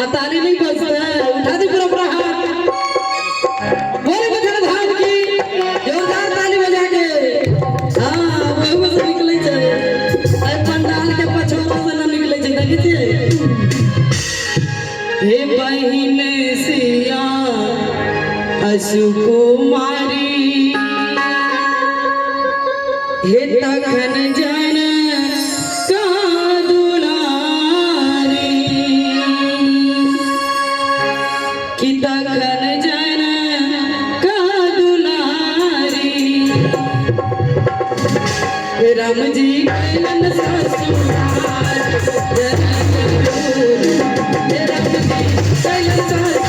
ताली नहीं बजता है, उठा दी पूरा पूरा हाथ, बोले बखर धाम की जोरदार ताली बजा के। हाँ वो बस निकले जाए, अरे पंडाल के पछोरा से ना निकले जाए, देखी थी। हे बहिन सिया अशुकुमारी, हे तखन जन राम जी कैलन ससुराल जनकपुर, राम जी कैलन ससुराल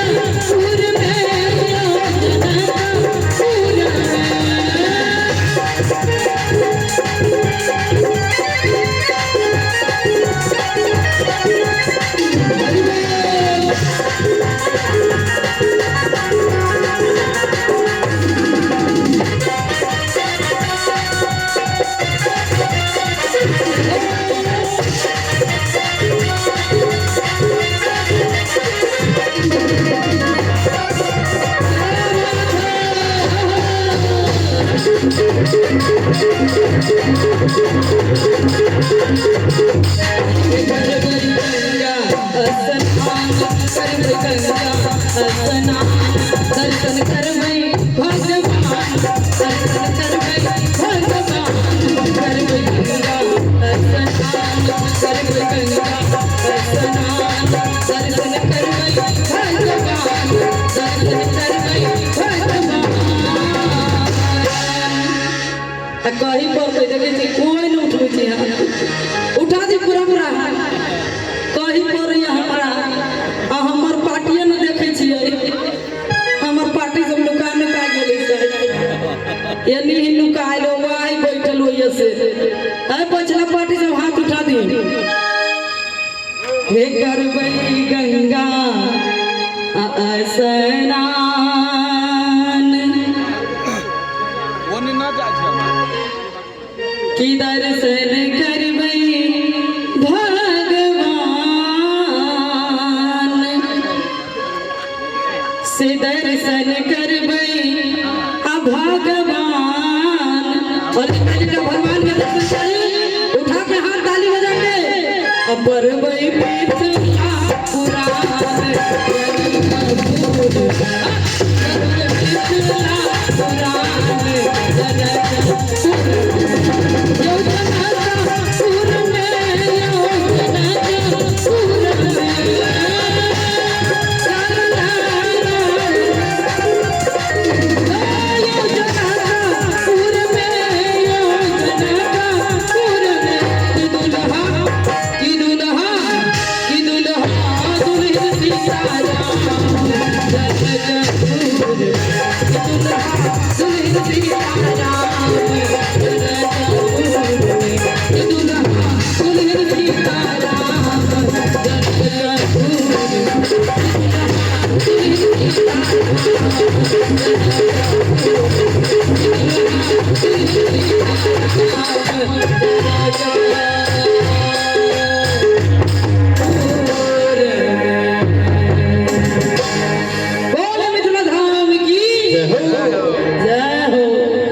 जनकपुर में दर्शन करवै भगवान, दर्शन करवै भगवान, करवै गंगा स्नान, करवै गंगा स्नान, दर्शन करवै भगवान, दर्शन करवै भगवान। कहीं पर देखे कोई न उठबै छै, उठा दी पूरा पूरा कहीं पर हमारा स्नान की दर्शन करबै भगवान से दर्शन करबै भगवान और भगवान के दर्शन करें उठा के हाथ ताली बजा के अपर वही पीछा पुराण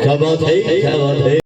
क्या बात है, क्या बात है।